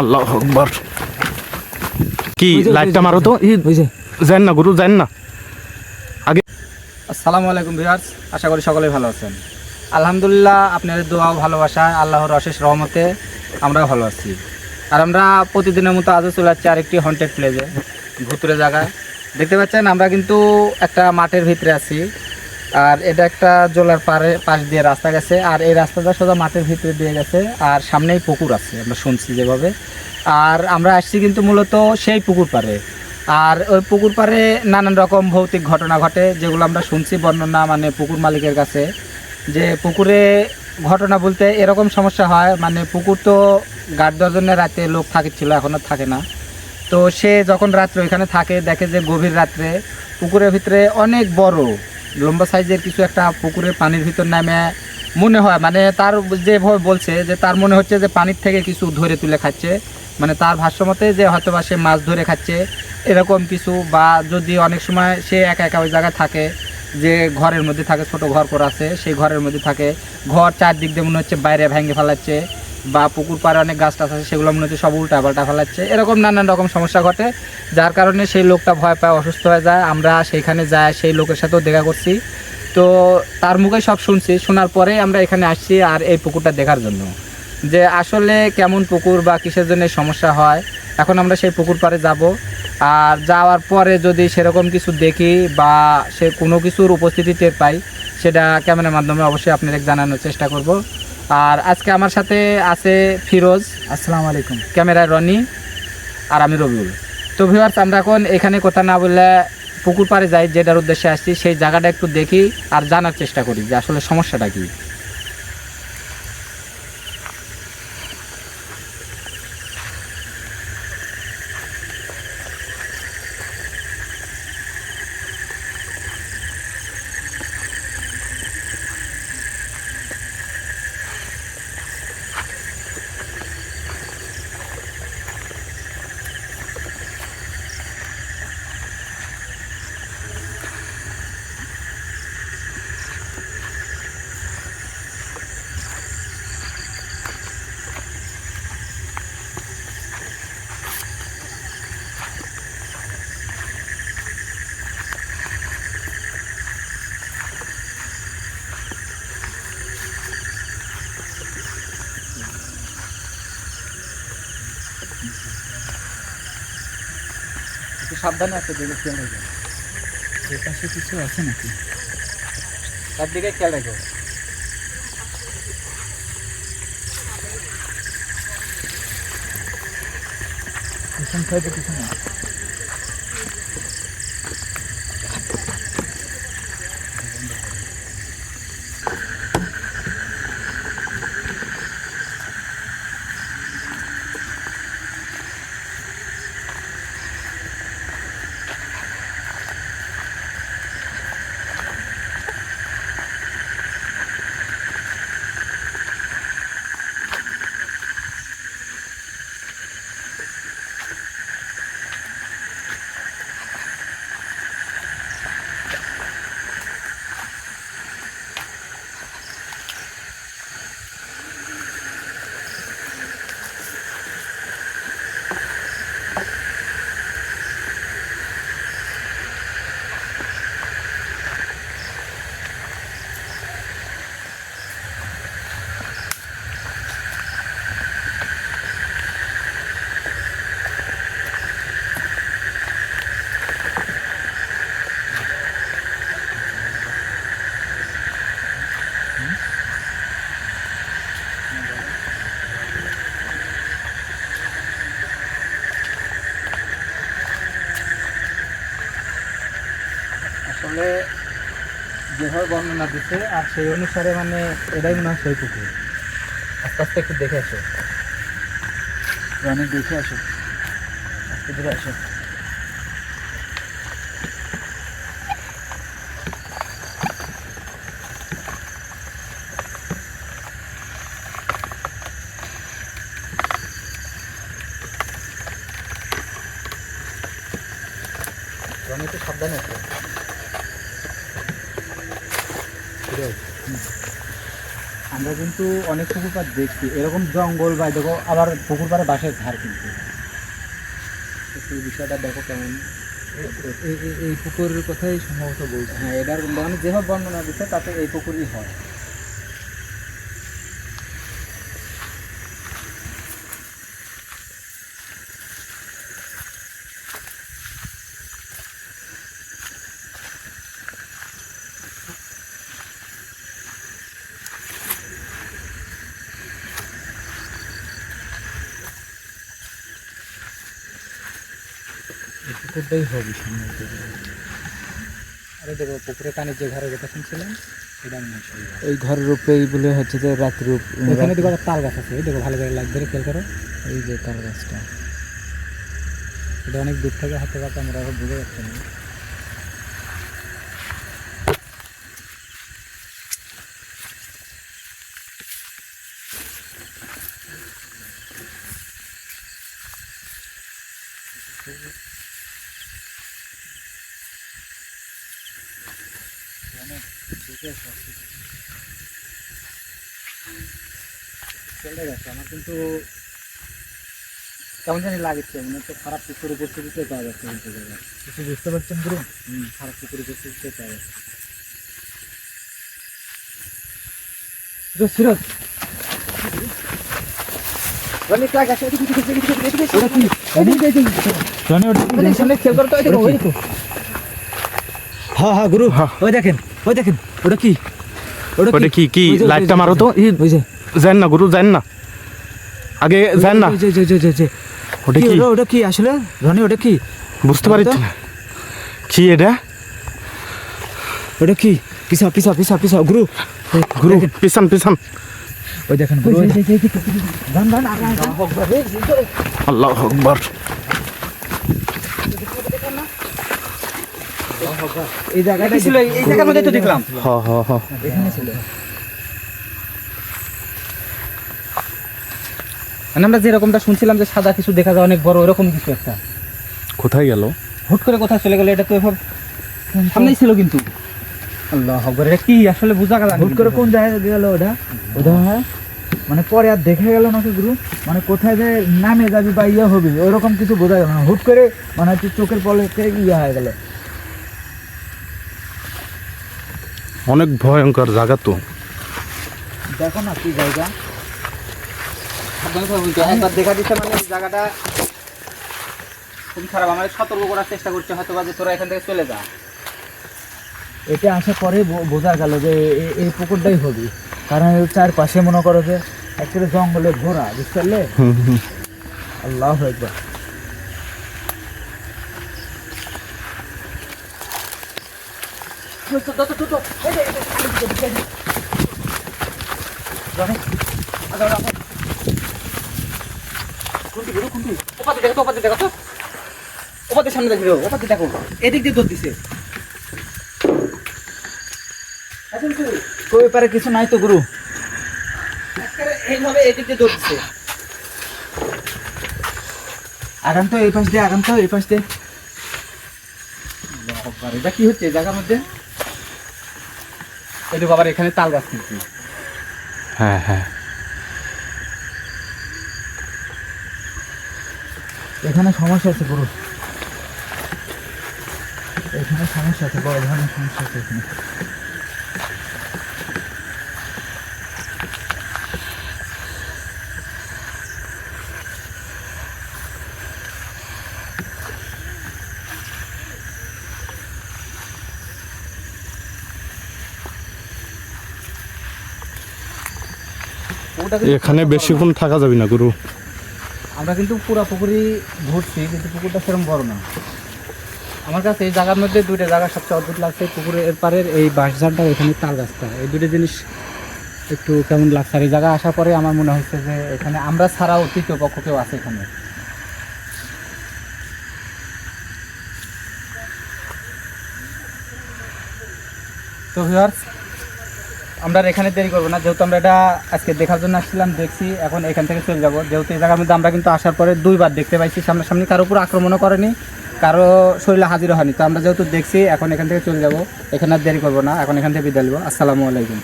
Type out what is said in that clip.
আল্লাহু আকবার। কি লাইটটা মারো তো, যান না গুরু, যান না আগে। আসসালামু আলাইকুম ভিউয়ার্স, আশা করি সকলেই ভালো আছেন। আলহামদুলিল্লাহ, আপনাদের দোয়া ও ভালোবাসায় আল্লাহর অশেষ রহমতে আমরাও ভালো আছি। আর আমরা প্রতিদিনের মতো আজও চলে যাচ্ছি আরেকটি হন্টেড প্লেসে, ভুতুরে জায়গায়। দেখতে পাচ্ছেন আমরা কিন্তু একটা মাঠের ভিতরে আছি, আর এটা একটা জলার পাশ দিয়ে রাস্তা গেছে, আর এই রাস্তাটা সোজা মাঠের ভিতরে দিয়ে গেছে, আর সামনেই পুকুর আছে আমরা শুনছি যেভাবে। আর আমরা আসছি কিন্তু মূলত সেই পুকুর পাড়ে। আর ওই পুকুর পাড়ে নানান রকম ভৌতিক ঘটনা ঘটে, যেগুলো আমরা শুনছি বর্ণনা, মানে পুকুর মালিকের কাছে, যে পুকুরে ঘটনা বলতে এরকম সমস্যা হয়, মানে পুকুর তো গার্ড দেওয়ার জন্য রাতে লোক থাকিছিল, এখনও থাকে না। তো সে যখন রাত্রে ওইখানে থাকে, দেখে যে গভীর রাত্রে পুকুরের ভিতরে অনেক বড় লম্বা সাইজের কিছু একটা পুকুরের পানির ভিতর নামে মনে হয়, মানে তার যেভাবে বলছে যে তার মনে হচ্ছে যে পানির থেকে কিছু ধরে তুলে খাচ্ছে, মানে তার ভাষ্যমতে যে হয়তো বা সে মাছ ধরে খাচ্ছে এরকম কিছু। বা যদি অনেক সময় সে একা একা ওই জায়গায় থাকে, যে ঘরের মধ্যে থাকে, ছোট ঘর করা আছে, সেই ঘরের মধ্যে থাকে, ঘর চারদিক দিয়ে মনে হচ্ছে বাইরে ভেঙে ফেলাচ্ছে, বা পুকুর পাড়ে অনেক গাছ টাছ আছে সেগুলো মনে হচ্ছে সব উল্টা পাল্টা ফেলাচ্ছে, এরকম নানান রকম সমস্যা ঘটে, যার কারণে সেই লোকটা ভয় পায়, অসুস্থ হয়ে যায়। আমরা সেইখানে যাই, সেই লোকের সাথেও দেখা করছি, তো তার মুখে সব শুনছি। শোনার পরে আমরা এখানে আসছি আর এই পুকুরটা দেখার জন্য, যে আসলে কেমন পুকুর বা কিসের জন্য সমস্যা হয়। এখন আমরা সেই পুকুর পাড়ে যাব, আর যাওয়ার পরে যদি সেরকম কিছু দেখি বা সে কোনো কিছুর উপস্থিতি টের পাই, সেটা ক্যামেরার মাধ্যমে অবশ্যই আপনাদের জানানোর চেষ্টা করব। আর আজকে আমার সাথে আছে ফিরোজ, আসসালামু আলাইকুম, ক্যামেরায় রনি, আর আমি রবিউল। তো ভিউয়ার্স, আমরা এখন এখানে কথা না বললে পুকুর পাড়ে যাই, যেটার উদ্দেশ্যে আসছি সেই জায়গাটা একটু দেখি আর জানার চেষ্টা করি যে আসলে সমস্যাটা কী। সাবধানে আছে, দিকে খেয়াল রাখো, এর পাশে কিছু আছে নাকি, তার দিকে খেয়াল রাখো। পিছন সাইডে কিছু না, আসলে যেভাবে বর্ণনা দিচ্ছে আর সেই অনুসারে মানে এটাই মনে হয় সেই পুকুর। আস্তে আস্তে একটু দেখে আসো, অনেক দেখে আসো, আস্তে ধরে আসো। অনেক সাবধানে আছে। আমরা কিন্তু অনেক পুকুর পাড় দেখছি এরকম জঙ্গল বা দেখো আবার পুকুর পাড়ে বাঁশের ধার কিন্তু একটু বিষয়টা দেখো কেমন। এই পুকুরের কথাই সম্ভবত বলছি। হ্যাঁ, এটার মানে যেভাবে বর্ণনা দিচ্ছে তাতে এই পুকুরই হয়। এই পুকুরটাই হবে সম্ভবত। আরে দেখো পুকুরের কানে যে ঘরের কথা শুনছিলাম এটা মনে হচ্ছে এই ঘরের উপরেই বলে হচ্ছে যে রাত্রি এখানে দেখো একটা তাল গাছ আছে, এই দেখো ভালো করে লাইট ধরে খেয়াল করো। এই যে তার গাছটা এটা অনেক দূর থেকে হাতে পাতে আমরা বুঝে যাচ্ছি না। চলে গেছে আমার কিন্তু কেমন জানি লাগছে, মনে হচ্ছে খারাপ পুকুর উপস্থিতিতে পাওয়া যাচ্ছে বলতে গেলে। কিছু বুঝতে পারছেন গুরু? খারাপ পুকুর উপস্থিতিতে পাওয়া যাচ্ছে। সিরাজ হ্যাঁ হ্যাঁ গুরু, ওই দেখেন ওটা কি? ওটা কি কি লাইটটা মারো তো। ওই যে যান না গুরু, যান না, আগে যান না। ওটা কি? ওটা কি আসলে রনি? ওটা কি বুঝতে পারছি না কি এটা। ওটা কি? পিছা পিছা পিছা পিছা গুরু, গুরু পিছান পিছান। ওই দেখেন গুরু, আল্লাহু আকবার। এই জায়গাটা ছিল, এই জায়গার মধ্যে তো দেখলাম। হ হ হ। এখানে ছিল। মানে আমরা যেরকমটা শুনছিলাম যে সাদা কিছু দেখা যায় অনেক বড়, এরকম কিছু একটা কোথায় গেল? হুট করে কোথায় চলে গেল, এটা তো এভাবে সামনেই ছিল কিন্তু। আল্লাহ আকবার, এটা কি আসলে বোঝা গেল না। হুট করে কোন জায়গায় গেল ওটা? ওটা মানে পরে আর দেখা গেল নাকি গুরু? মানে কোথায় যে নামে যাবি বা ইয়ে হবি ওরকম কিছু বোঝা গেল না, হুট করে মানে হচ্ছে চোখের পলকে ইয়ে হয়ে গেল। অনেক ভয়ঙ্কর জায়গা তো। দেখো না কি জায়গা। একবার দেখা দিচ্ছে মানে এই জায়গাটা খুব খারাপ। আমাদের সতর্ক করার চেষ্টা করছে হয়তো বা যে তোরা এখান থেকে চলে যা। এটা আসার পরে বোঝা গেল যে এই পুকুরটাই হবে, কারণ এর চারপাশে মনে করো যে একটা জঙ্গলে ঘোরা, বুঝতে পারলে? আল্লাহু আকবার। সামনে দেখো, ওপাতে দেখো, এদিক দিয়ে দৌড় দিছে। ওই পারে কিছু নাই তো গুরু? এইভাবে এদিক দিয়ে দৌড় দিছে। আগান তো এই পাশ দিয়ে, আগান তো এই পাশ দিয়ে। এটা কি হচ্ছে এই জায়গার মধ্যে? এই দেখো আবার এখানে তাল গাছ কিন্তু। হ্যাঁ হ্যাঁ। এখানে সমস্যা আছে গুরু, এখানে সমস্যা আছে, বড় ধরনের সমস্যা আছে এখানে। এখানে বেশিক্ষণ থাকা যাবে না গুরু। আমরা কিন্তু পুরো পুকুরি ঘুরছি কিন্তু পুকুরটা সেরকম বড় না। আমার কাছে এই জায়গার মধ্যে দুইটা জায়গা সবচেয়ে অদ্ভুত লাগছে, পুকুরের এর পারের এই বাঁশঝাড়টা, এখানে তাল গাছটা, এই দুটো জিনিস একটু কেমন লাগছে। আর এই জায়গায় আসার পরে আমার মনে হচ্ছে যে এখানে আমরা ছাড়াও তৃতীয় পক্ষ কেউ আছে এখানে। তো ভিউয়ার্স, আমরা আর এখানে দেরি করবো না, যেহেতু আমরা এটা আজকে দেখার জন্য আসছিলাম, দেখছি, এখন এখান থেকে চলে যাবো। যেহেতু এই জায়গার মধ্যে আমরা কিন্তু আসার পরে দুইবার দেখতে পাইছি সামনাসামনি, কারো উপর আক্রমণও করেনি, কারো শরীরে হাজির হয়নি। তো আমরা যেহেতু দেখছি এখন এখান থেকে চলে যাব, এখানে আর দেরি করবো না, এখন এখান থেকে বিদায় নেবো। আসসালামু আলাইকুম।